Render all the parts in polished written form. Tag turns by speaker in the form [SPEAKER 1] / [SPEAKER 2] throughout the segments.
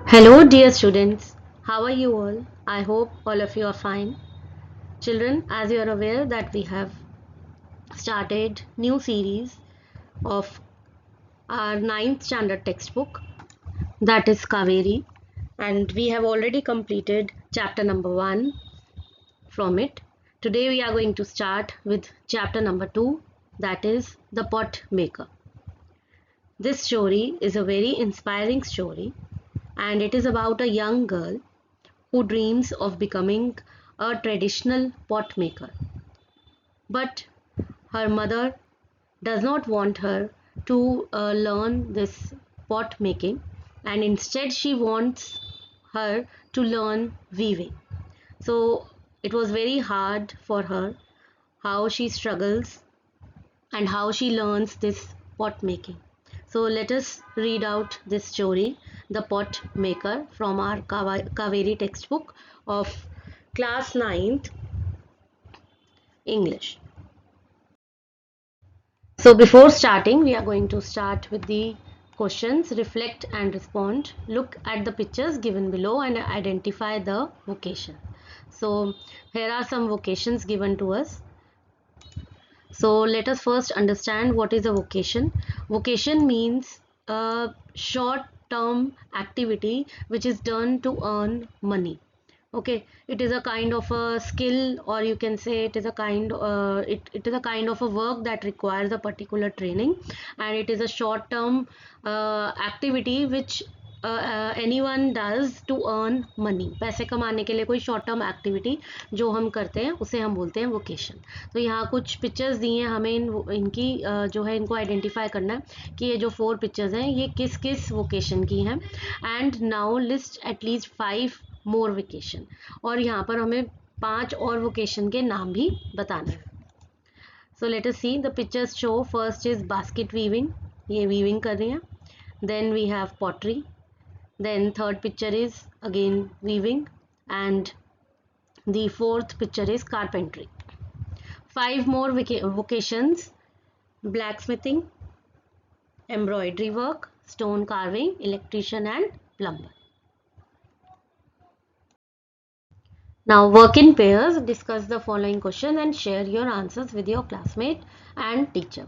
[SPEAKER 1] Hello, dear students. How are you all? I hope all of you are fine. Children, as you are aware that we have started new series of our ninth standard textbook, that is Kaveri, and we have already completed chapter number 1 from it. Today we are going to start with chapter number 2, that is the pot maker. This story is a very inspiring story, and it is about a young girl who dreams of becoming a traditional pot maker. But her mother does not want her to learn this pot making, and instead she wants her to learn weaving. So it was very hard for her how she struggles and how she learns this pot making. So let us read out this story, The Pot Maker, from our Kaveri textbook of class 9th English. So before starting, we are going to start with the questions. Reflect and respond. Look at the pictures given below and identify the vocation. So here are some vocations given to us. So let us first understand what is a vocation. Vocation means a short term activity which is done to earn money. Okay, it is a kind of a skill, or you can say it is a it is a kind of a work that requires a particular training, and it is a short term activity which anyone does to earn money. पैसे कमाने के लिए कोई short term activity जो हम करते हैं उसे हम बोलते हैं वोकेशन. तो यहाँ कुछ पिक्चर्स दी हैं हमें, इनकी जो है इनको आइडेंटिफाई करना है कि ये जो 4 पिक्चर्स हैं ये किस किस वोकेशन की हैं. And now list at least 5 more vocation, और यहाँ पर हमें 5 और वोकेशन के नाम भी बताना है. So let us see the pictures show. First is basket weaving, ये वीविंग कर रही हैं. Then we have pottery. Then third picture is again weaving, and the fourth picture is carpentry. 5 more vocations: blacksmithing, embroidery work, stone carving, electrician and plumber. Now work in pairs, discuss the following questions and share your answers with your classmate and teacher.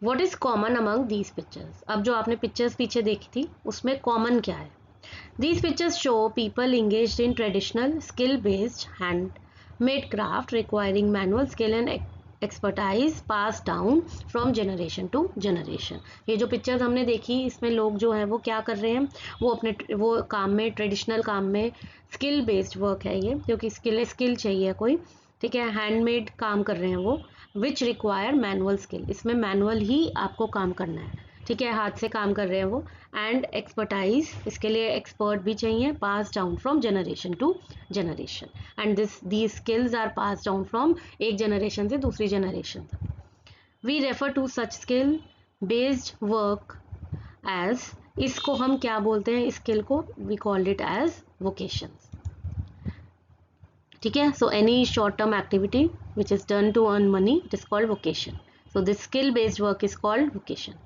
[SPEAKER 1] What is common among these pictures? अब जो आपने pictures पीछे देखी थी उसमें common क्या है? These pictures show people engaged in traditional skill-based handmade craft requiring manual skill and expertise passed down from generation to generation. ये जो pictures हमने देखी इसमें लोग जो है वो क्या कर रहे हैं, वो अपने वो काम में, ट्रेडिशनल काम में, स्किल बेस्ड वर्क है ये, क्योंकि स्किल चाहिए कोई, ठीक है, हैंडमेड काम कर रहे हैं वो, विच रिक्वायर मैनुअल स्किल, इसमें मैनुअल ही आपको काम करना है, ठीक है, हाथ से काम कर रहे हैं वो. एंड एक्सपर्टाइज, इसके लिए एक्सपर्ट भी चाहिए. Pass down from generation to generation, and these skills are pass down from एक जनरेशन से दूसरी जनरेशन तक. We refer to such skill based work as, इसको हम क्या बोलते हैं, स्किल को we called it as vocations. ठीक है, so any short term activity which is done to earn money, it is called vocation. So this skill based work is called vocation.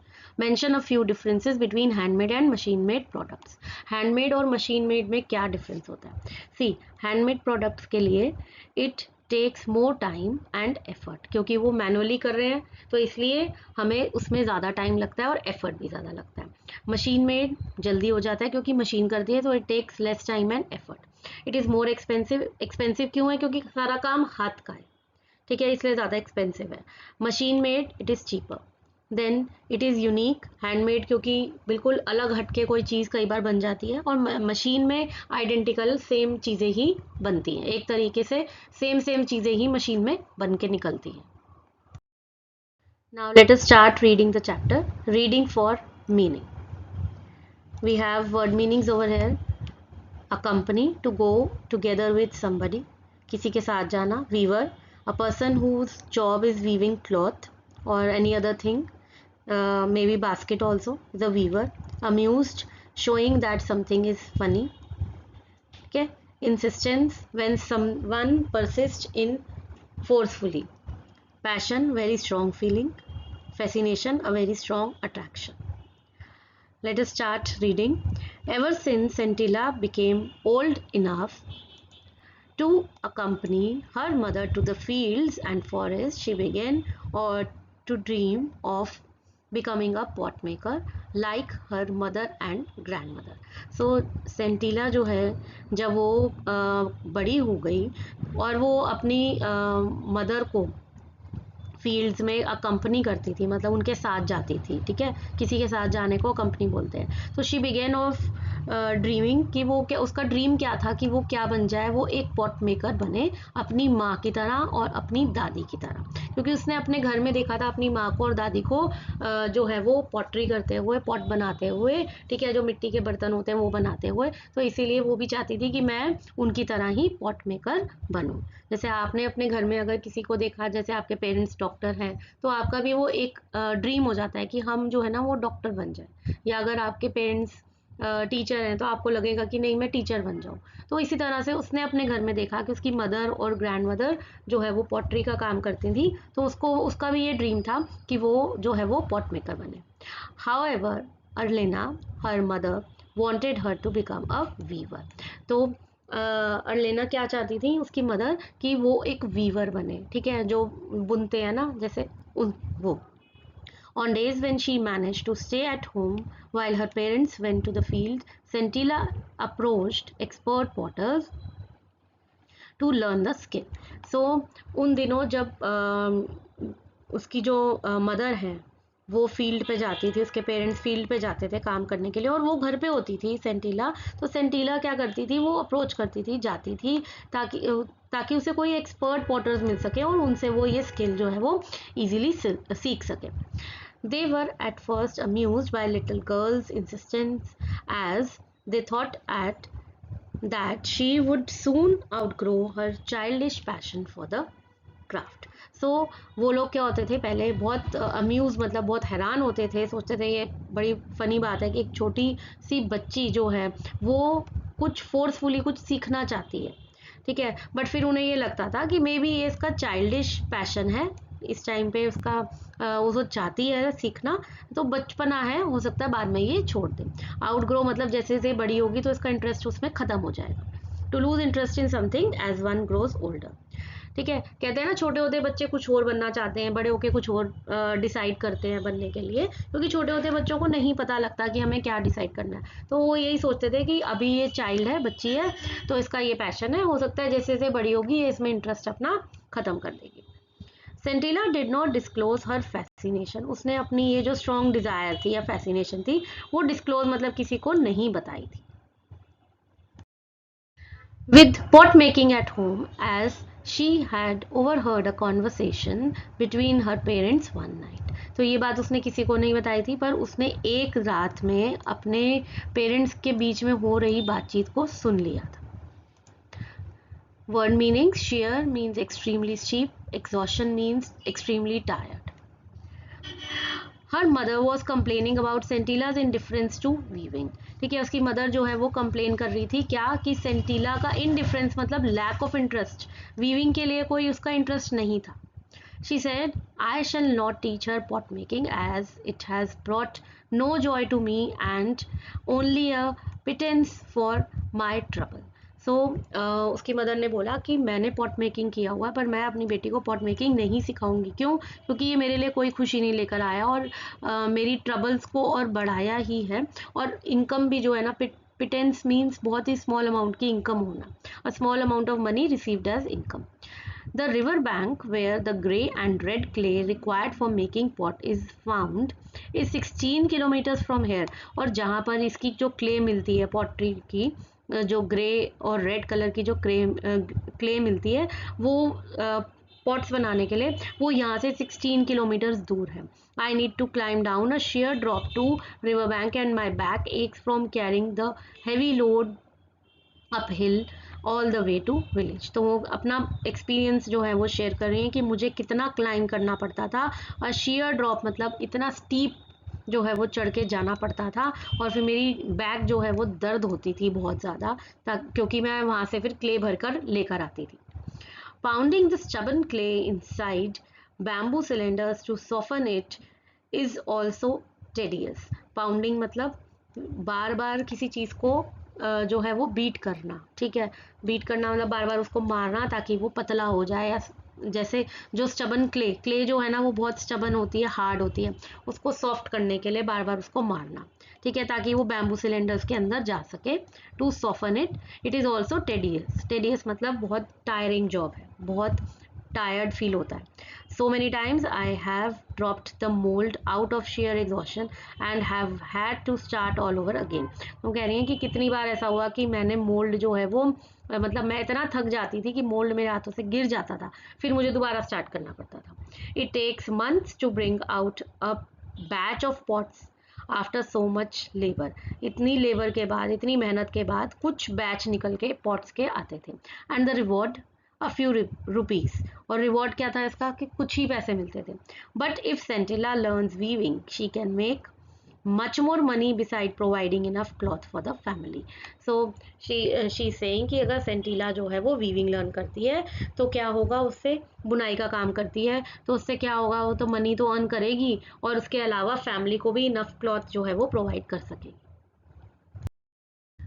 [SPEAKER 1] Mention a few differences between handmade and machine made products. Handmade और machine made में क्या difference होता है? See, handmade products के लिए it takes more time and effort, क्योंकि वो manually कर रहे हैं तो इसलिए हमें उसमें ज़्यादा टाइम लगता है और effort भी ज़्यादा लगता है. machine made जल्दी हो जाता है क्योंकि मशीन करती है, तो it takes less time and effort. It is more expensive. expensive क्यों है? क्योंकि सारा काम हाथ का है, ठीक है, इसलिए ज़्यादा एक्सपेंसिव है. Machine made it is cheaper. Then it is unique. Handmade क्योंकि बिल्कुल अलग हटके कोई चीज़ कई बार बन जाती है, और मशीन में आइडेंटिकल सेम चीज़ें ही बनती हैं, एक तरीके से सेम चीज़ें ही मशीन में बन के निकलती हैं. Now let us start reading the chapter. Reading for meaning. We have word meanings over here. accompany, to go together with somebody, किसी के साथ जाना. weaver, a person whose job is weaving cloth or any other thing, maybe basket also is a weaver. amused, showing that something is funny. Okay, insistence, when someone persists in forcefully. passion, very strong feeling. fascination, a very strong attraction. Let us start reading. Ever since Centilla became old enough to accompany her mother to the fields and forests, she began or to dream of becoming a pot maker like her mother and grandmother. So सेंटिला जो है जब वो बड़ी हो गई और वो अपनी मदर को फील्ड्स में अकम्पनी करती थी, मतलब उनके साथ जाती थी, ठीक है, किसी के साथ जाने को कंपनी बोलते हैं। तो शी बिगेन ऑफ ड्रीमिंग कि वो क्या, उसका ड्रीम क्या था कि वो क्या बन जाए, वो एक पॉट मेकर बने अपनी माँ की तरह और अपनी दादी की तरह, क्योंकि उसने अपने घर में देखा था अपनी माँ को और दादी को जो है वो पॉटरी करते हुए, पॉट बनाते हुए, ठीक है, जो मिट्टी के बर्तन होते हैं वो बनाते हुए। तो इसीलिए वो भी चाहती थी कि मैं उनकी तरह ही पॉट मेकर बनूं। जैसे आपने अपने घर में अगर किसी को देखा, जैसे आपके पेरेंट्स डॉक्टर हैं, तो आपका भी वो एक ड्रीम हो जाता है कि हम जो है ना वो डॉक्टर बन जाए, या अगर आपके पेरेंट्स टीचर हैं तो आपको लगेगा कि नहीं मैं टीचर बन जाऊं। तो इसी तरह से उसने अपने घर में देखा कि उसकी मदर और ग्रैंड मदर जो है वो पॉटरी का काम करती थी, तो उसको उसका भी ये ड्रीम था कि वो जो है वो पॉट मेकर बने। However earlier on, her mother wanted her to become a weaver। तो अर्लेना क्या चाहती थी उसकी मदर कि वो एक वीवर बने, ठीक है, जो बुनते हैं ना, जैसे उन वो। On days when she managed to stay at home while her parents went to the field, Centilla approached expert potters to learn the skill। So उन दिनों जब उसकी जो मदर है वो फील्ड पे जाती थी, उसके पेरेंट्स फील्ड पे जाते थे काम करने के लिए और वो घर पे होती थी सेंटिला, तो सेंटिला क्या करती थी, वो अप्रोच करती थी, जाती थी, ताकि ताकि उसे कोई एक्सपर्ट पॉटर्स मिल सके और उनसे वो ये स्किल जो है वो इजीली सीख सके। They were at first amused by little girl's insistence, as they thought at that she would soon outgrow her childish passion for the craft. So वो लोग क्या होते थे पहले, बहुत अम्यूज़, मतलब बहुत हैरान होते थे, सोचते थे ये बड़ी फ़नी बात है कि एक छोटी सी बच्ची जो है वो कुछ फोर्सफुली कुछ सीखना चाहती है, ठीक है, बट फिर उन्हें ये लगता था कि मे बी ये इसका चाइल्डिश पैशन है, इस टाइम पे उसका वो जो चाहती है सीखना, तो बचपना है, हो सकता है बाद में ये छोड़ दे। आउट ग्रो मतलब जैसे जैसे बड़ी होगी तो इसका इंटरेस्ट उसमें ख़त्म हो जाएगा। To lose interest in something as one grows older, ठीक है, कहते हैं ना छोटे होते बच्चे कुछ और बनना चाहते हैं, बड़े होके कुछ और डिसाइड करते हैं बनने के लिए, क्योंकि छोटे होते बच्चों को नहीं पता लगता कि हमें क्या डिसाइड करना है, तो वो यही सोचते थे कि अभी ये चाइल्ड है, बच्ची है, तो इसका ये पैशन है, हो सकता है जैसे जैसे बड़ी होगी ये इसमें इंटरेस्ट अपना खत्म कर देगी। Sentila did not disclose her fascination, उसने अपनी ये जो स्ट्रॉन्ग डिजायर थी या फैसिनेशन थी वो डिस्क्लोज मतलब किसी को नहीं बताई थी। With pot making at home, as she had overheard a conversation between her parents one night। तो ये बात उसने किसी को नहीं बताई थी, पर उसने एक रात में अपने पेरेंट्स के बीच में हो रही बातचीत को सुन लिया था। Word meanings: sheer means extremely steep, exhaustion means extremely tired। Her mother was complaining about Sentila's indifference to weaving, ठीक है, उसकी मदर जो है वो कंप्लेन कर रही थी क्या, कि सेंटिला का इनडिफरेंस मतलब लैक ऑफ इंटरेस्ट, वीविंग के लिए कोई उसका इंटरेस्ट नहीं था। She said, I shall not teach her pot making as it has brought no joy to me and only a pittance for my trouble। सो उसकी मदर ने बोला कि मैंने पॉट मेकिंग किया हुआ है पर मैं अपनी बेटी को पॉट मेकिंग नहीं सिखाऊंगी, क्यों, क्योंकि ये मेरे लिए कोई खुशी नहीं लेकर आया और मेरी ट्रबल्स को और बढ़ाया ही है, और इनकम भी जो है ना, पिटेंस मीन्स बहुत ही स्मॉल अमाउंट की इनकम होना, a small amount of money received as income. The river bank where the grey and red clay required for making pot is found is 16 kilometers from here। और जहाँ पर इसकी जो clay मिलती है pottery की, जो ग्रे और रेड कलर की जो क्ले मिलती है वो पॉट्स बनाने के लिए, वो यहाँ से 16 किलोमीटर्स दूर है। I need to climb down a sheer drop to river bank and my back aches from carrying the heavy load uphill all the way to village. तो वो अपना एक्सपीरियंस जो है वो शेयर कर रही हैं कि मुझे कितना क्लाइंब करना पड़ता था, और शेयर ड्रॉप मतलब इतना स्टीप जो है वो चढ़ के जाना पड़ता था, और फिर मेरी बैक जो है वो दर्द होती थी बहुत ज़्यादा, क्योंकि मैं वहाँ से फिर क्ले भर कर लेकर आती थी। Pounding the stubborn clay inside bamboo cylinders to soften it is also tedious. Pounding मतलब बार बार किसी चीज़ को जो है वो बीट करना, ठीक है। बीट करना मतलब बार बार उसको मारना ताकि वो पतला हो जाए, या जैसे जो स्टबन क्ले जो है ना वो बहुत स्टबन होती है, हार्ड होती है, उसको सॉफ्ट करने के लिए बार बार उसको मारना, ठीक है, ताकि वो बैम्बू सिलेंडर्स के अंदर जा सके, to soften it. It is also tedious मतलब बहुत टायरिंग जॉब है, बहुत टायर्ड फील होता है। So many times I have dropped the mold out of sheer exhaustion and have had to start all over again. तो कह रही हैं कि कितनी बार ऐसा हुआ कि मैंने मोल्ड जो है वो मतलब मैं इतना थक जाती थी कि मोल्ड मेरे हाथों से गिर जाता था, फिर मुझे दोबारा स्टार्ट करना पड़ता था। It takes months to bring out a batch of pots after so much labour. इतनी लेबर के बाद, इतनी मेहनत के बाद कुछ बैच निकल के पॉट्स के आते थे। And the reward a few rupees, और रिवॉर्ड क्या था इसका कि कुछ ही पैसे मिलते थे। But if Sentila learns weaving she can make much more money beside providing enough cloth for the family. So she saying कि अगर सेंटिला जो है वो वीविंग लर्न करती है तो क्या होगा, उससे बुनाई का काम करती है तो उससे क्या होगा, वो तो मनी तो अर्न करेगी और उसके अलावा फैमिली को भी इनफ क्लॉथ जो है वो प्रोवाइड कर सकेगी।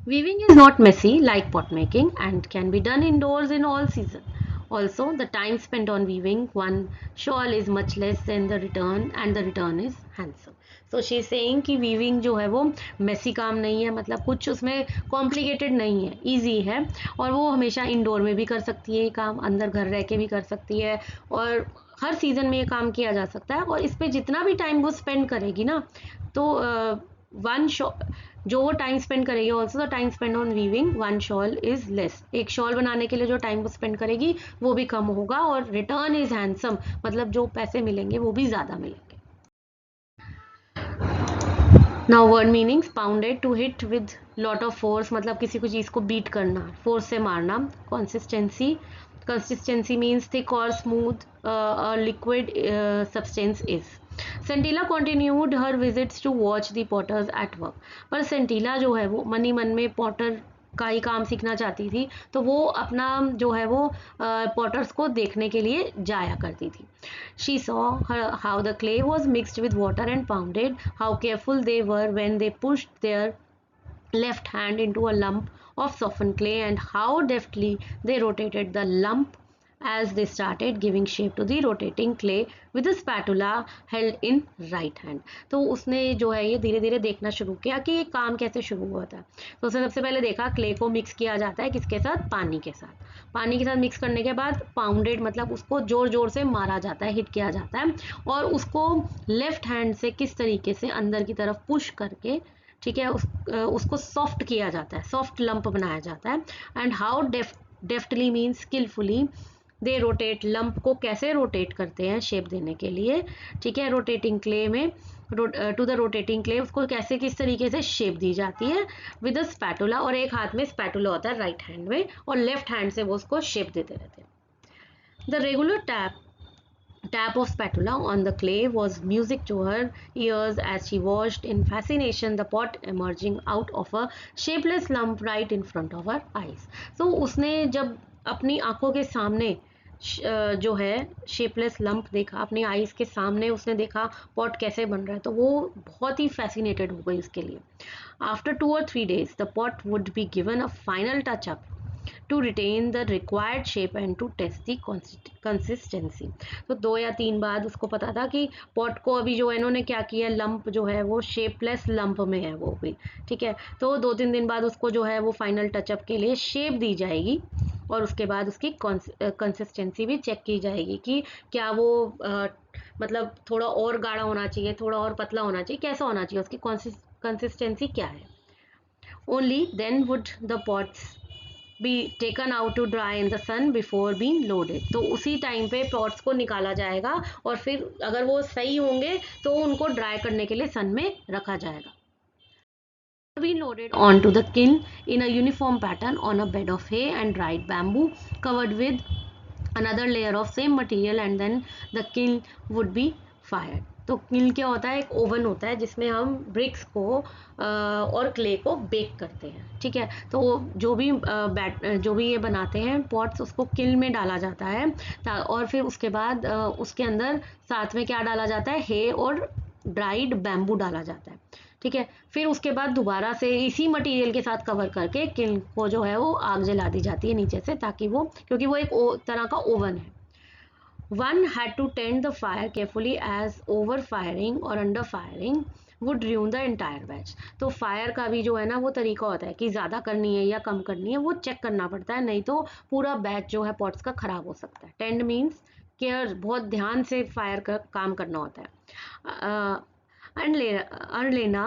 [SPEAKER 1] Weaving is not messy like pot making and can be done indoors in all season. Also, the time spent on weaving one shawl is much less than the return, and the return is handsome. So she is saying कि weaving जो है वो messy काम नहीं है, मतलब कुछ उसमें complicated नहीं है, easy है, और वो हमेशा indoor में भी कर सकती है ये काम, अंदर घर रह के भी कर सकती है, और हर सीजन में ये काम किया जा सकता है। और इस पे जितना भी टाइम वो स्पेंड करेगी ना, तो वन जो वो टाइम स्पेंड करेगी, also the time spend on weaving one shawl is less. एक शॉल बनाने के लिए जो टाइम वो स्पेंड करेगी वो भी कम होगा, और रिटर्न इज हैंडसम मतलब जो पैसे मिलेंगे वो भी ज़्यादा मिलेंगे। Now word meanings, pounded to hit with lot of force मतलब किसी को चीज़ को बीट करना, फोर्स से मारना। कंसिस्टेंसी मीन्स थिक और smooth liquid substance is. Sentila continued her visits to watch the potters at work. पर सेंटिला जो है वो मन ही मन में पॉटर का ही काम सीखना चाहती थी, तो वो अपना जो है वो पॉटर्स को देखने के लिए जाया करती थी। She saw how the clay was mixed with water and pounded, how careful they were when they pushed their left hand into a lump of softened clay, and how deftly they rotated the lump as they started giving shape to the rotating clay with a spatula held in right hand. तो उसने जो है ये धीरे धीरे देखना शुरू किया कि ये काम कैसे शुरू हुआ था। तो उसने सबसे पहले देखा क्ले को मिक्स किया जाता है किसके साथ, पानी के साथ। पानी के साथ मिक्स करने के बाद पाउंडेड मतलब उसको जोर जोर से मारा जाता है, हिट किया जाता है, और उसको लेफ्ट हैंड से किस तरीके से अंदर की तरफ पुश करके, ठीक है, उसको सॉफ्ट किया जाता है, सॉफ्ट लंप बनाया जाता है। And how deftly means skilfully they rotate, lump को कैसे रोटेट करते हैं शेप देने के लिए, ठीक है, रोटेटिंग क्ले में टू द रोटेटिंग क्ले उसको कैसे किस तरीके से शेप दी जाती है विद अ स्पैटुला, और एक हाथ में स्पैटुला होता है राइट हैंड में, और लेफ्ट हैंड से वो उसको शेप देते रहते हैं। The regular tap of spatula on the clay was music to her ears as she watched in fascination the pot emerging out of a shapeless lump right in front of her eyes. So उसने जब अपनी आंखों के सामने जो है shapeless lump देखा, अपनी आईज के सामने उसने देखा पॉट कैसे बन रहा है, तो वो बहुत ही फैसिनेटेड हो गई उसके लिए। After 2 or 3 days the pot would be given a final touch up to retain the required shape and to test the consistency. तो 2 या 3 बाद उसको पता था कि पॉट को अभी जो है इन्होंने क्या किया, लंप जो है वो शेपलेस लंप में है वो भी, ठीक है। तो 2-3 दिन बाद उसको जो है वो फाइनल टचअप के लिए शेप दी जाएगी, और उसके बाद उसकी कंसिस्टेंसी भी चेक की जाएगी कि क्या वो मतलब थोड़ा और गाढ़ा होना चाहिए, थोड़ा और पतला होना चाहिए, कैसा होना चाहिए, उसकी कंसिस्टेंसी क्या है। Only then would the pots be taken out to dry in the sun before being loaded. तो उसी टाइम पे पॉट्स को निकाला जाएगा, और फिर अगर वो सही होंगे तो उनको ड्राई करने के लिए सन में रखा जाएगा। Be loaded onto the kiln in a uniform pattern on a bed of hay and dried bamboo covered with another layer of same material, and then the kiln would be fired. तो किल क्या होता है, एक oven होता है जिसमें हम BRICS को और क्ले को बेक करते हैं, ठीक है। तो जो भी ये बनाते हैं पॉट्स, उसको किल में डाला जाता है, और फिर उसके बाद उसके अंदर साथ में क्या डाला जाता है, हे और ड्राइड बैम्बू डाला जाता है, ठीक ठीक है। फिर उसके बाद दोबारा से इसी मटेरियल के साथ कवर करके किल्न को जो है वो आग जला दी जाती है नीचे से, ताकि वो, क्योंकि वो एक तरह का ओवन है। One had to tend the fire carefully as over firing or under firing would ruin the entire batch. तो फायर का भी जो है ना वो तरीका होता है कि ज़्यादा करनी है या कम करनी है, वो चेक करना पड़ता है, नहीं तो पूरा बैच जो है पॉट्स का ख़राब हो सकता है। टेंड मीन्स केयर, बहुत ध्यान से फायर का काम करना होता है। Arlena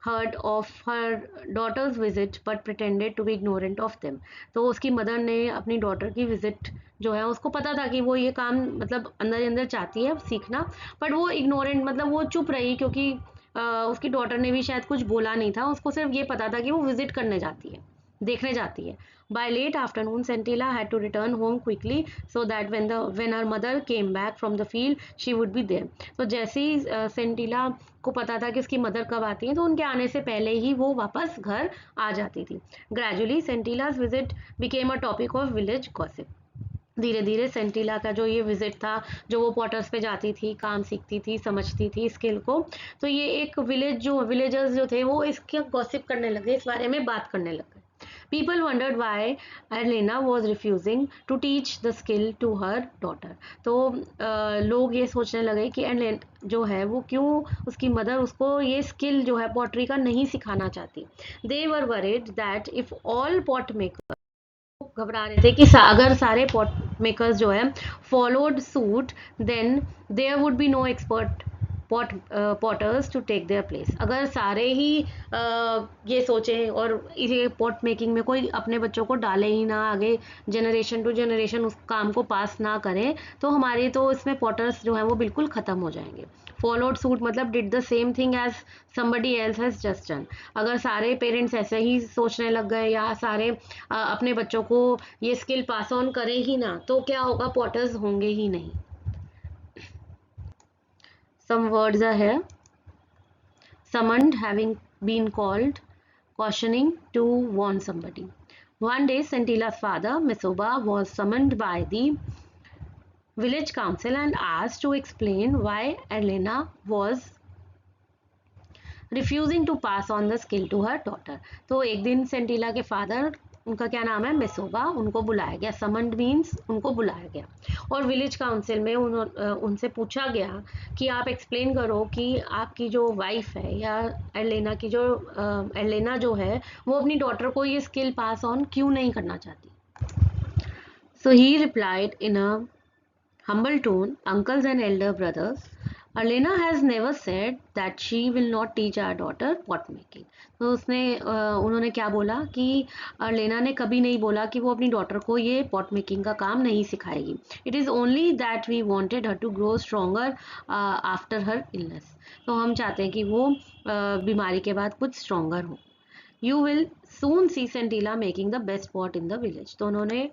[SPEAKER 1] heard of her daughter's visit but pretended to be ignorant of them. तो उसकी मदर ने अपनी डॉटर की विजिट जो है, उसको पता था कि वो ये काम मतलब अंदर ही अंदर चाहती है सीखना, बट वो इग्नोरेंट मतलब वो चुप रही, क्योंकि उसकी डॉटर ने भी शायद कुछ बोला नहीं था, उसको सिर्फ ये पता था कि वो विजिट करने जाती है, देखने जाती है। By late afternoon, Centilla had to return home quickly so that when her mother came back from the field, she would be there. तो जैसे ही सेंटिला को पता था कि उसकी मदर कब आती है, तो उनके आने से पहले ही वो वापस घर आ जाती थी। Gradually, Centilla's visit became a topic of village gossip. धीरे धीरे सेंटिला का जो ये विजिट था, जो वो पॉटर्स पे जाती थी, काम सीखती थी, समझती थी स्किल को, तो ये एक विलेजर्स जो थे वो इसके गॉसिप करने लगे, इस बारे में बात करने लगे। People wondered why Elena was refusing to teach the skill to her daughter. तो लोग ये सोचने लगे कि एलेना जो है वो क्यों उसकी मदर उसको ये स्किल जो है पॉटरी का नहीं सिखाना चाहती। They were worried that if all pot makers, घबरा रहे थे कि अगर सारे पॉट मेकर्स जो है followed suit, then there would be no expert potters to take their place. अगर सारे ही ये सोचें और ये पॉट मेकिंग में कोई अपने बच्चों को डाले ही ना आगे, जनरेशन टू जनरेशन उस काम को पास ना करें, तो हमारे तो इसमें पॉटर्स जो है वो बिल्कुल ख़त्म हो जाएंगे। फॉलोड सूट मतलब did the same thing as somebody else has just done. अगर सारे पेरेंट्स ऐसे ही सोचने लग गए या सारे अपने बच्चों को ये स्किल पास ऑन करें ही ना, तो क्या होगा, पॉटर्स होंगे ही नहीं। Some words are here. Summoned, having been called, cautioning, to warn somebody. One day, Scintilla's father, Mesoba, was summoned by the village council and asked to explain why Elena was refusing to pass on the skill to her daughter. तो एक दिन सेंटिला के father, उनका क्या नाम है, मेसोबा, उनको बुलाया गया। समन्ड मीन्स उनको बुलाया गया, और विलेज काउंसिल में उनसे पूछा गया कि आप एक्सप्लेन करो कि आपकी जो वाइफ है या एलेना की जो एलेना जो है वो अपनी डॉटर को ये स्किल पास ऑन क्यों नहीं करना चाहती। So he replied in a humble tone, uncles and elder brothers, Elena has never said that she will not teach our daughter pot making. तो उन्होंने क्या बोला कि लेना ने कभी नहीं बोला कि वो अपनी डॉटर को ये पॉट मेकिंग का काम नहीं सिखाएगी। It is only that we wanted her to grow stronger after her illness. तो हम चाहते हैं कि वो बीमारी के बाद कुछ स्ट्रोंगर हो। You will soon see Sentila making the best pot in the village. तो उन्होंने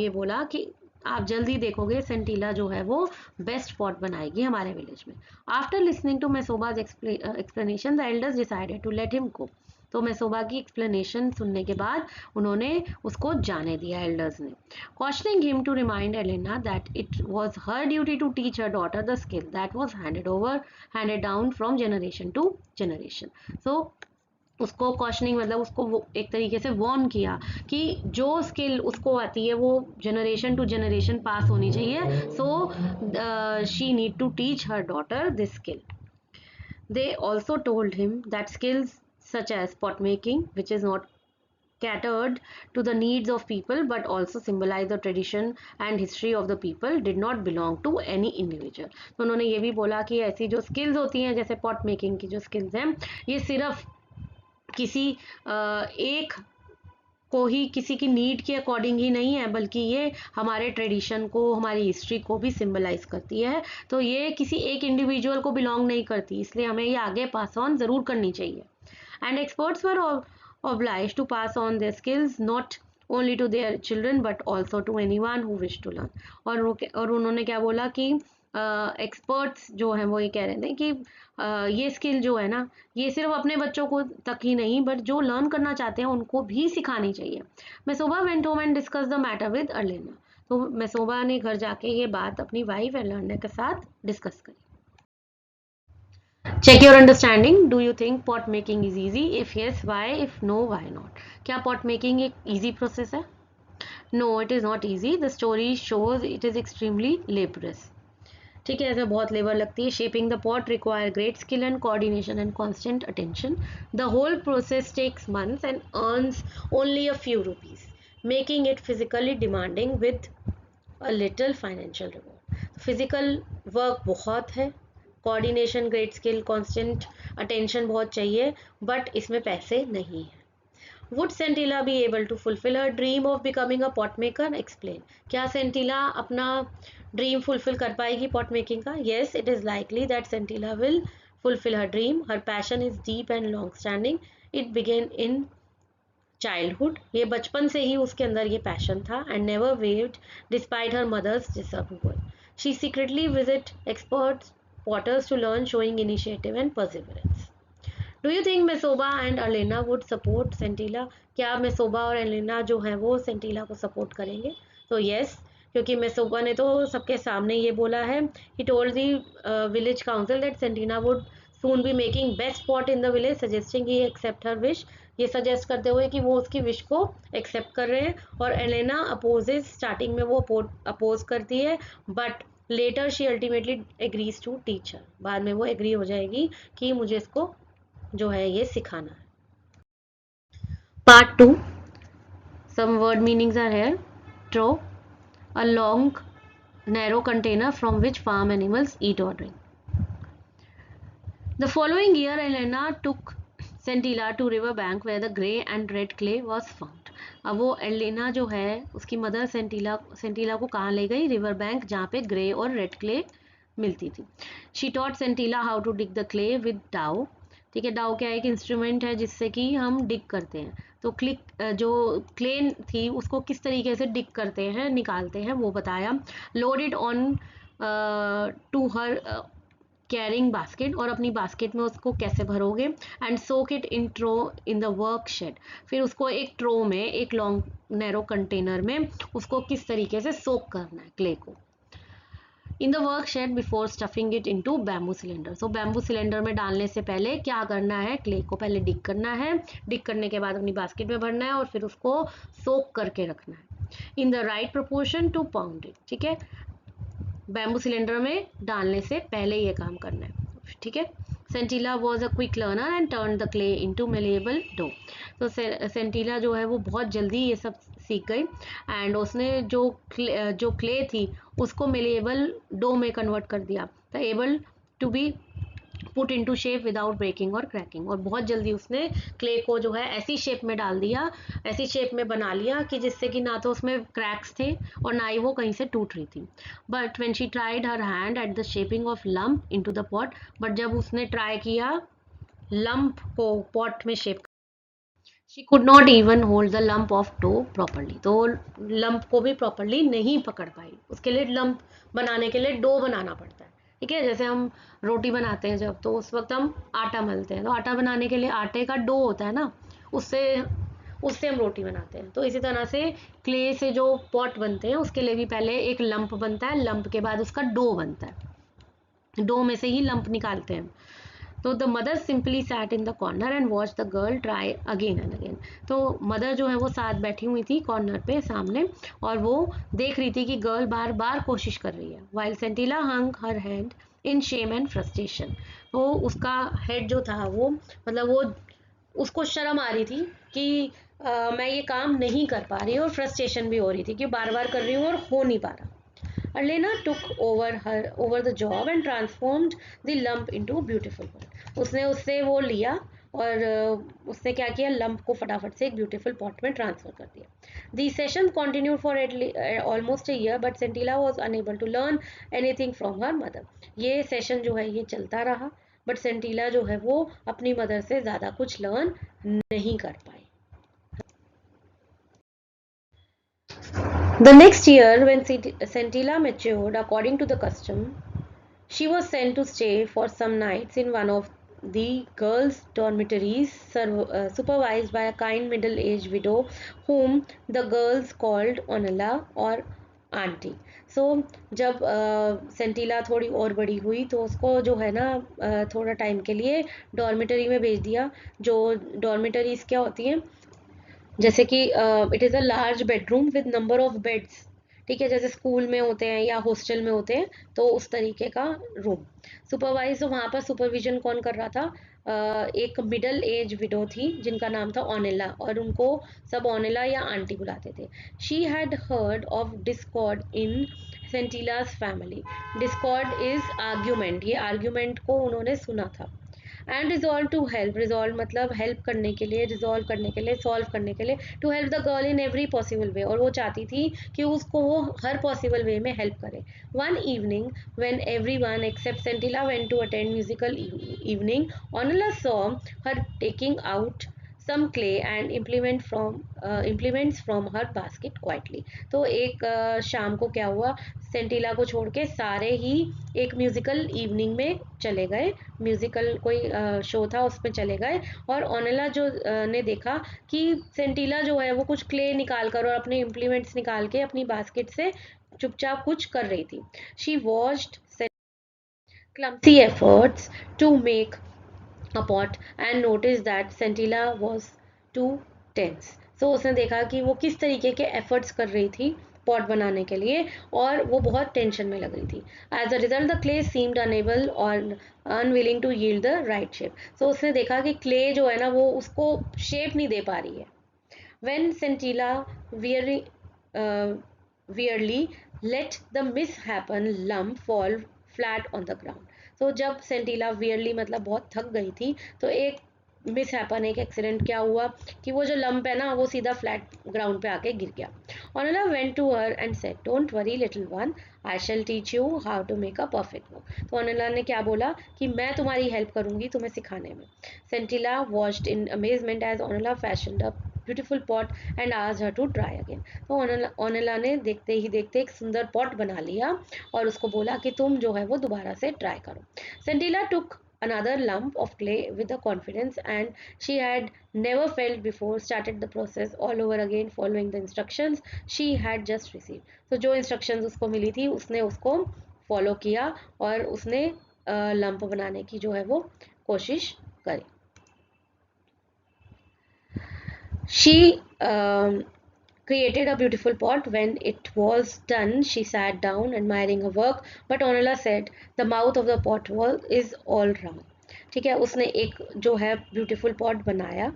[SPEAKER 1] ये बोला कि आप जल्दी देखोगे सेंटिला जो है वो बेस्ट पॉट बनाएगी हमारे विलेज में। After listening to Mesoba's explanation the elders decided to let him go. तो मेसोबा की एक्सप्लेनेशन सुनने के बाद उन्होंने उसको जाने दिया एल्डर्स ने। Questioning him to remind Elena that it was her duty to teach her daughter the skill that was handed down from generation to generation. So उसको क्वेश्चनिंग मतलब उसको वो एक तरीके से वार्न किया कि जो स्किल उसको आती है वो जनरेशन टू जनरेशन पास होनी चाहिए। So she need to teach her daughter this skill. They also told him that skills such as pot making which is not catered to the needs of people but also symbolize the tradition and history of the people did not belong to any individual। तो उन्होंने ये भी बोला कि ऐसी जो skills होती हैं जैसे पॉट मेकिंग की जो स्किल्स हैं, ये सिर्फ किसी एक को ही, किसी की नीड के अकॉर्डिंग ही नहीं है, बल्कि ये हमारे ट्रेडिशन को, हमारी हिस्ट्री को भी सिंबलाइज करती है। तो ये किसी एक इंडिविजुअल को बिलोंग नहीं करती, इसलिए हमें ये आगे पास ऑन ज़रूर करनी चाहिए। And experts were obliged to pass on their skills not only to their children but also to anyone who wish to learn। और उन्होंने क्या बोला कि एक्सपर्ट्स जो हैं वो ये कह रहे थे कि ये स्किल जो है ना, ये सिर्फ अपने बच्चों को तक ही नहीं बट जो लर्न करना चाहते हैं उनको भी सिखानी चाहिए। Mesoba went home and discuss the matter with Elena. तो मेसोबा ने घर जाके ये बात अपनी वाइफ एलेना के साथ डिस्कस करी। Check your understanding. Do you think pot making is easy? If yes, why? If no, why not? क्या pot making एक easy process है? No, it is not easy. The story shows it is extremely laborious. ठीक है, इसमें बहुत labour लगती है. Shaping the pot require great skill and coordination and constant attention. The whole process takes months and earns only a few rupees, making it physically demanding with a little financial reward. Physical work बहुत है, coordination, great skill, constant attention बहुत चाहिए, but इसमें पैसे नहीं है. Would Scintilla be able to fulfill her dream of becoming a pot maker? Explain. क्या सेंटिला अपना ड्रीम फुलफिल कर पाएगी पॉट मेकिंग का? Yes, it is likely that Scintilla will fulfill her dream. Her passion is deep and long standing. It began in childhood. ये बचपन से ही उसके अंदर ये पैशन था and never waved despite her mother's disapproval. She secretly visit experts potters to learn, showing initiative and perseverance. Do you think Mesoba and Alena would support Sentila? क्या मेसोबा और एलेना जो है वो सेंटिला को सपोर्ट करेंगे? तो येस, क्योंकि मेसोबा ने तो सबके सामने ये बोला है. He told the village council that Sentina would soon be making best pot in the village, suggesting he accept her wish. ये सजेस्ट करते हुए कि वो उसकी विश को एक्सेप्ट कर रहे हैं. और एलेना अपोजेज, स्टार्टिंग में वो अपोज करती है, but later she ultimately agrees to teach her. बाद में वो एग्री हो जाएगी कि मुझे इसको जो है ये सिखाना है. Part 2. Some word meanings are here. Trough, a long narrow container from which farm animals eat or drink. The following year, Elena took Scintilla to river bank where the grey and red clay was found. अब वो Elena जो है उसकी mother सेंटिला को कहाँ ले गई? River bank, जहाँ पे ग्रे और रेड क्ले मिलती थी. She taught Sentila how to dig the clay with dao. ठीक है, डाउ क्या एक इंस्ट्रूमेंट है जिससे कि हम डिग करते हैं. तो क्लिक जो क्ले थी उसको किस तरीके से डिग करते हैं, निकालते हैं, वो बताया. Load it on to her carrying basket, और अपनी बास्केट में उसको कैसे भरोगे. And soak it in trough in the work shed. फिर उसको एक ट्रो में, एक लॉन्ग नैरो कंटेनर में उसको किस तरीके से सोक करना है क्ले को. इन the work shade before stuffing it into bamboo cylinder. So bamboo cylinder में डालने से पहले क्या करना है? क्ले को पहले डिग करना है. डिग करने के बाद अपनी बास्केट में भरना है और फिर उसको सोक करके रखना है in the right proportion to pound it. ठीक है, बैम्बू सिलेंडर में डालने से पहले ये काम करना है. ठीक है. Sentila was a quick learner and turn the clay into malleable dough. तो सेंटिला जो है वो बहुत जल्दी ये सब सीख गई एंड उसने जो क्ले थी उसको मेलेबल डो में कन्वर्ट कर दिया. The able to be put into shape without breaking और क्रैकिंग. और बहुत जल्दी उसने क्ले को जो है ऐसी शेप में डाल दिया, ऐसी शेप में बना लिया कि जिससे कि ना तो उसमें क्रैक्स थे और ना ही वो कहीं से टूट रही थी. But when she tried her hand at the shaping of lump into the pot, but जब उसने ट्राई किया लंप को पॉट में shape, she could not even hold the lump of dough properly. तो लंप को भी प्रॉपरली नहीं पकड़ पाई. उसके लिए लंप बनाने के लिए डो बनाना पड़ता है. ठीक है, जैसे हम रोटी बनाते हैं जब, तो उस वक्त हम आटा मलते हैं, तो आटा बनाने के लिए आटे का डो होता है ना, उससे उससे हम रोटी बनाते हैं. तो इसी तरह से क्ले से जो पॉट बनते हैं उसके लिए भी पहले एक लंप बनता है, लंप के बाद उसका डो बनता है, डो में से ही लंप निकालते हैं. तो the mother simply sat in the corner and watch the girl try again and again. तो मदर जो है वो साथ बैठी हुई थी कॉर्नर पे सामने, और वो देख रही थी कि गर्ल बार बार कोशिश कर रही है. While Sentila hung her hand in shame and frustration. तो उसका हेड जो था वो, मतलब वो, उसको शर्म आ रही थी कि मैं ये काम नहीं कर पा रही हूँ, और फ्रस्ट्रेशन भी हो रही थी कि बार बार कर रही हूँ और हो नहीं पा रहा. Elena took over the job and transformed the lump into a beautiful pot. उसने उससे वो लिया और उसने क्या किया, लंप को फटाफट से एक ब्यूटीफुल पॉट में ट्रांसफर कर दिया. The sessions continued for almost a year, but Scintilla was unable to learn anything from her mother. ये सेशन जो है ये चलता रहा, बट सेंटिला जो है वो अपनी मदर से ज़्यादा कुछ लर्न नहीं कर पाई. The next year, when Scintilla matured, according to the custom, she was sent to stay for some nights in one of the girls' dormitories, supervised by a kind middle-aged widow whom the girls called Onela or aunty. So जब सेंटिला थोड़ी और बड़ी हुई तो उसको जो है ना थोड़ा टाइम के लिए डॉर्मेटरी में भेज दिया। जो डॉर्मेटरीज क्या होती हैं, जैसे कि it is a large bedroom with number of beds, ठीक है, जैसे स्कूल में होते हैं या हॉस्टल में होते हैं, तो उस तरीके का रूम। सुपरवाइज, तो वहाँ पर सुपरविजन कौन कर रहा था, एक मिडल एज विडो थी जिनका नाम था ओनेला, और उनको सब ओनेला या आंटी बुलाते थे। She had heard of discord in Sentila's family. Discord is argument, ये आर्ग्यूमेंट को उन्होंने सुना था। And resolve to help, resolve मतलब हेल्प करने के लिए, रिजॉल्व करने के लिए, सॉल्व करने के लिए, to help the girl in every possible way, और वो चाहती थी कि उसको वो हर पॉसिबल वे में हेल्प करे। One evening when everyone except Sentila went to attend musical evening, Onla saw her taking out some clay and implements from her basket quietly। तो एक शाम को क्या हुआ, सेंटिला को छोड़ के सारे ही एक म्यूजिकल इवनिंग में चले गए, म्यूजिकल कोई शो था उसमें चले गए, और ओनेला जो ने देखा कि सेंटिला जो है वो कुछ क्ले निकाल कर और अपने इम्प्लीमेंट्स निकाल के अपनी बास्केट से चुपचाप कुछ कर रही थी। She watched clumsy efforts to make a pot and noticed that Centilla was too tense। So उसने देखा कि वो किस तरीके के efforts कर रही थी पॉट बनाने के लिए, और वो बहुत टेंशन में लग रही थी। As a result the clay seemed unable और unwilling to yield the right shape. So उसने देखा कि क्ले जो है ना वो उसको शेप नहीं दे पा रही है। When Centilla weirdly let the mishapen lump fall flat on the ground। तो जब सेंटिला वियरली मतलब बहुत थक गई थी, तो एक मिस हैपन, एक एक्सीडेंट क्या हुआ कि वो जो लंप है ना वो सीधा फ्लैट ग्राउंड पे आके गिर गया। Onala went to her and said, "Don't worry, little one. I shall teach you how to make a perfect bow." तो ओनेला ने क्या बोला कि मैं तुम्हारी हेल्प करूंगी तुम्हें सिखाने में। सेंटिला watched in amazement as Onala fashioned a beautiful pot and asked her to try again। तो ओनेला ने देखते ही देखते एक सुंदर पॉट बना लिया और उसको बोला कि तुम जो है वो दोबारा से ट्राई करो। सेंटिला took another lump of clay with the confidence and she had never felt before, started the process all over again following the instructions she had just received। तो जो instructions उसको मिली थी उसने उसको follow किया और उसने लंप बनाने की जो है वो कोशिश करी। She created a beautiful pot. When it was done, she sat down, admiring her work. But Onela said, "The mouth of the pot is all wrong." ठीक है, उसने एक जो है ब्यूटीफुल पॉट बनाया,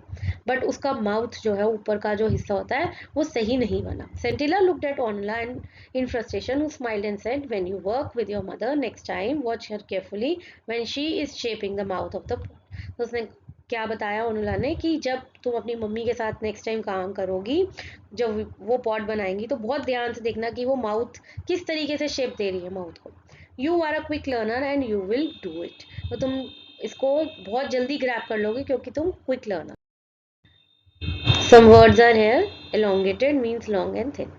[SPEAKER 1] बट उसका माउथ जो है ऊपर का जो हिस्सा होता है वो सही नहीं बना। Sentila looked at Onla and in frustration who smiled and said, "when you work with your mother next time watch her carefully when she is shaping the mouth of the pot." तो उसने क्या बताया ओनला ने कि जब तुम अपनी मम्मी के साथ नेक्स्ट टाइम काम करोगी, जब वो पॉट बनाएंगी तो बहुत ध्यान से देखना कि वो माउथ किस तरीके से शेप दे रही है माउथ को। You are a quick learner and you will do it. तो तुम इसको बहुत जल्दी ग्रैब कर लोगे क्योंकि तुम quick learner. Some words are here. Elongated means long and thin.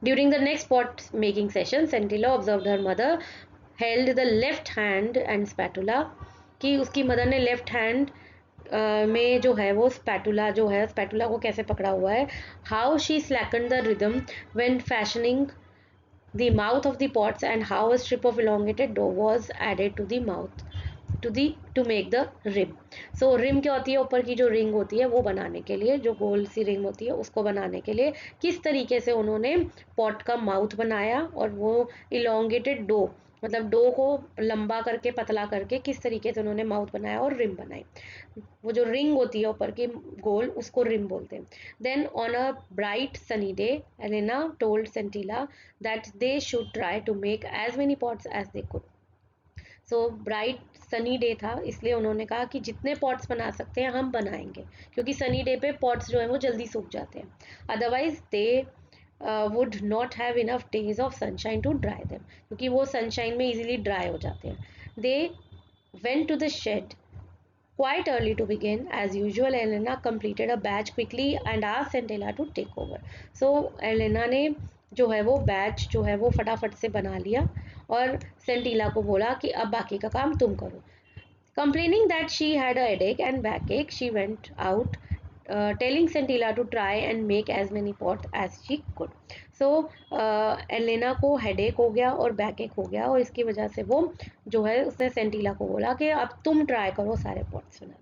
[SPEAKER 1] During the next pot making session, Centilla observed her mother held the left hand and spatula, कि उसकी मदर ने लेफ्ट हैंड में जो है वो स्पैटुला जो है spatula को कैसे पकड़ा हुआ है। How she slacken the rhythm when fashioning the mouth of the pots and how a strip of elongated dough was added to the mouth to make the rim। so rim क्या होती है, ऊपर की जो रिंग होती है वो बनाने के लिए, जो गोल सी रिंग होती है उसको बनाने के लिए किस तरीके से उन्होंने पॉट का माउथ बनाया, और वो इलोंगेटेड डो मतलब डो को लंबा करके पतला करके किस तरीके से उन्होंने माउथ बनाया और रिम बनाई। वो जो रिंग होती है ऊपर की गोल उसको रिम बोलते हैं। Then on a bright sunny day Elena told Sentila that they should try to make as many pots as they could. So bright sunny day था इसलिए उन्होंने कहा कि जितने पॉट्स बना सकते हैं हम बनाएंगे, क्योंकि सनी डे पे पॉट्स जो है वो जल्दी सूख जाते हैं, otherwise they would not have enough days of sunshine to dry them, क्योंकि वो सनशाइन में इजीली ड्राई हो जाते हैं। They went to the shade quite early to begin. As usual, Elena completed a batch quickly and asked Centella to take over। So Elena ने जो है वो बैच जो है वो फटाफट से बना लिया और सेंटिला को बोला कि अब बाकी का काम तुम करो। Complaining that she had a headache and backache, she went out telling Scintilla to try and make as many pots as she could. So Elena को हेडेक हो गया और बैकएक हो गया, और इसकी वजह से वो जो है उसने सेंटिला को बोला कि अब तुम ट्राई करो सारे pots banana.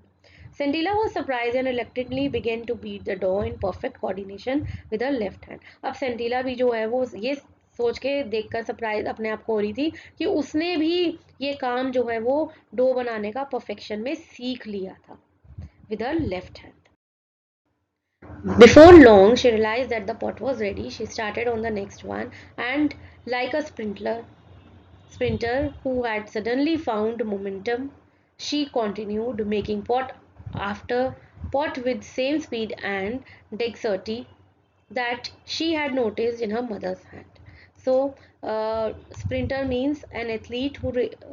[SPEAKER 1] Scintilla was surprised and reluctantly began to beat the dough in perfect coordination with her left hand. अब Scintilla भी जो है वो ये सोच के देखकर सरप्राइज अपने आप को हो रही थी कि उसने भी ये काम जो है वो डो बनाने का परफेक्शन में सीख लिया था with her left hand. Before long, she realized that the pot was ready. She started on the next one, and like a sprinter who had suddenly found momentum, she continued making pot after pot with same speed and dexterity that she had noticed in her mother's hand. So, sprinter means an athlete who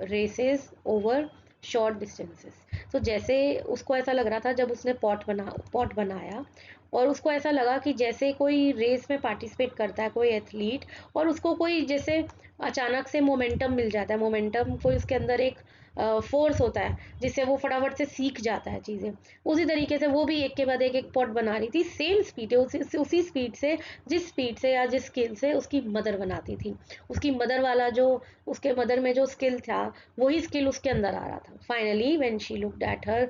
[SPEAKER 1] races over short distances. So जैसे उसको ऐसा लग रहा था जब उसने pot बनाया, और उसको ऐसा लगा कि जैसे कोई रेस में पार्टिसिपेट करता है कोई एथलीट, और उसको कोई जैसे अचानक से मोमेंटम मिल जाता है, मोमेंटम कोई उसके अंदर एक फोर्स होता है जिससे वो फटाफट से सीख जाता है चीज़ें, उसी तरीके से वो भी एक के बाद एक पॉट बना रही थी. सेम स्पीड है, उसी स्पीड से, जिस स्पीड से या जिस स्किल से उसकी मदर बनाती थी. उसकी मदर वाला जो उसके मदर में जो स्किल था वही स्किल उसके अंदर आ रहा था. Finally when she looked at her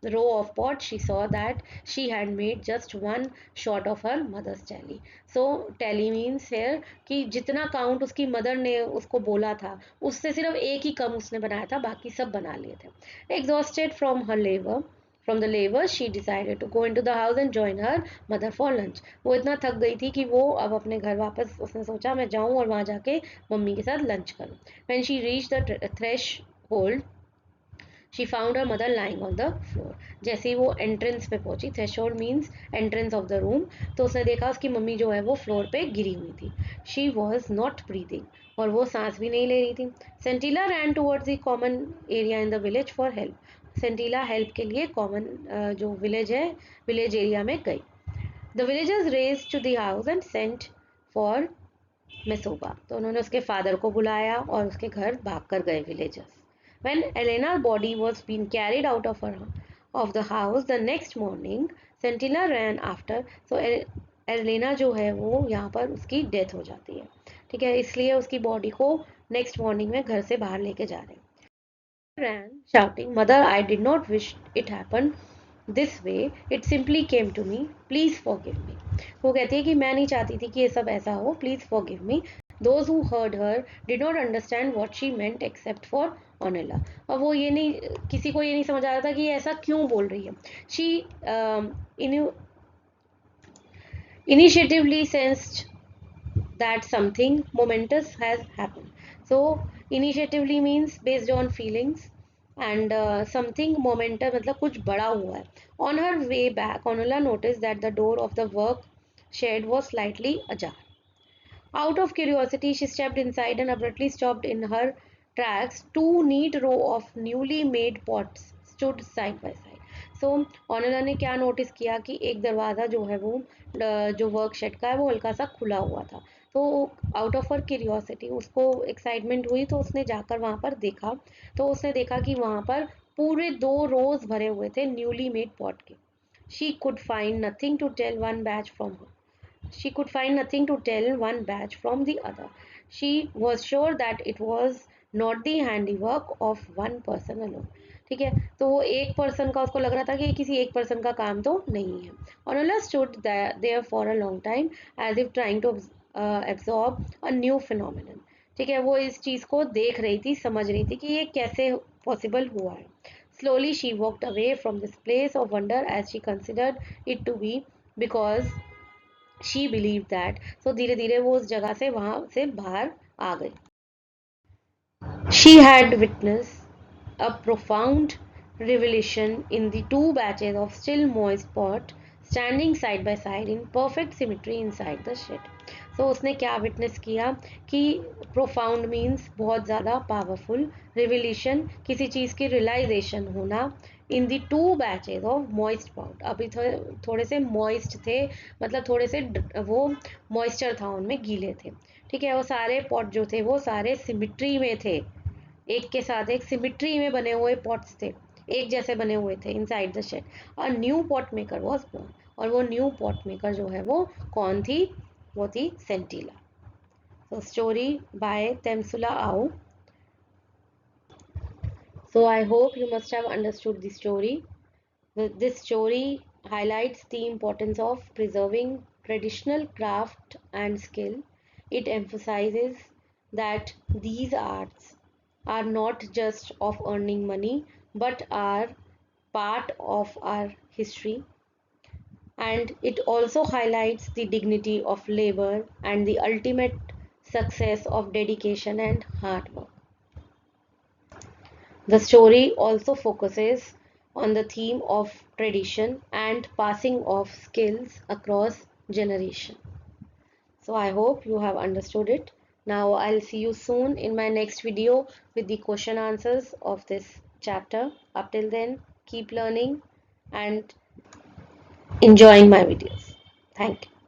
[SPEAKER 1] row of pots, she saw that she had made just one short of her mother's tally. So tally means here कि जितना काउंट उसकी मदर ने उसको बोला था उससे सिर्फ एक ही कम उसने बनाया था, बाकी सब बना लिए थे. Exhausted from the labor, she decided to go into the house and join her mother for lunch. वो इतना थक गई थी कि वो अब अपने घर वापस, उसने सोचा मैं जाऊं और वहां जाके मम्मी के साथ लंच करूं. When she reached the threshold, she found her mother lying on the floor. जैसे ही वो एंट्रेंस पे पहुंची, threshold means entrance of the room, तो उसने देखा उसकी मम्मी जो है वो फ्लोर पे गिरी हुई थी. शी वॉज नॉट ब्रीदिंग, और वो सांस भी नहीं ले रही थी. Sentila ran towards the common area in the village for help. Sentila help के लिए कॉमन जो विलेज है, विलेज एरिया में गई. The villagers race to the house and sent for Mesoba. तो उन्होंने उसके फादर को बुलाया और उसके घर भाग कर गए villagers. When Elena's body was being carried out of the house the next morning, Scintilla ran after. So Elena जो है वो यहाँ पर उसकी डेथ हो जाती है, ठीक है, इसलिए उसकी बॉडी को नेक्स्ट मॉर्निंग में घर से बाहर लेके जा रहे हैं. Ran shouting, "Mother, I did not wish it happened this way. It simply came to me. Please forgive me." वो कहती है कि मैं नहीं चाहती थी कि ये सब ऐसा हो. Please forgive me. Those who heard her did not understand what she meant except for Onella. और वो ये नहीं, किसी को ये नहीं समझ आ रहा था कि ये ऐसा क्यों बोल रही है. She initiatively sensed that something momentous has happened. So initiatively means based on feelings, and something momentous मतलब कुछ बड़ा हुआ है. On her way back, Onella noticed that the door of the work shed was slightly ajar. Out of curiosity, she stepped inside and abruptly stopped in her tracks. Two neat rows of newly made pots stood side by side. So, ऑनला ने क्या notice किया कि एक दरवाज़ा जो है वो जो वर्क शेड का है वो हल्का सा खुला हुआ था. तो आउट ऑफ हर क्यूरियोसिटी, उसको एक्साइटमेंट हुई तो उसने जाकर वहाँ पर देखा. तो उसने देखा कि वहाँ पर पूरे 2 रोज भरे हुए थे न्यूली मेड पॉट के. She could find nothing to tell one batch from her. She could find nothing to tell one batch from the other. She was sure that it was not the handiwork of one person alone. ठीक है, तो वो एक person का उसको लग रहा था कि किसी एक पर्सन का काम तो नहीं है. Onola stood there for a long time as if trying to absorb a new phenomenon. ठीक है, वो इस चीज को देख रही थी, समझ रही थी कि ये कैसे पॉसिबल हुआ है. Slowly she walked away from this place of wonder as she considered it to be, because she believed that. So धीरे धीरे वो उस जगह से वहां से बाहर आ गई. She had witnessed a profound revelation in the two batches of still moist pot standing side by side in perfect symmetry inside the shed. So उसने क्या विटनेस किया कि प्रोफाउंड मीन्स बहुत ज़्यादा पावरफुल, रिविलेशन किसी चीज़ की रियलाइजेशन होना, in the two batches of moist pot. अभी थोड़े से मॉइस्ट थे, मतलब थोड़े से वो मॉइस्चर था उनमें, गीले थे. ठीक है, वो सारे पॉट जो थे वो सारे सिमिट्री में थे, एक के साथ एक सिमिट्री में बने हुए पॉट्स थे. एक जैसे बने हुए थे inside the shade. A new pot maker was born. और वो न्यू पॉट मेकर जो है वो कौन थी? वो थी सेंटिला. So story by Temsula Au. So I hope you must have understood the story. This story highlights the importance of preserving traditional craft and skill. It emphasizes that these arts are not just of earning money but are part of our history, and it also highlights the dignity of labor and the ultimate success of dedication and hard work. The story also focuses on the theme of tradition and passing of skills across generation. So I hope you have understood it. Now I'll see you soon in my next video with the question answers of this chapter. Up till then, keep learning and enjoying my videos. Thank you.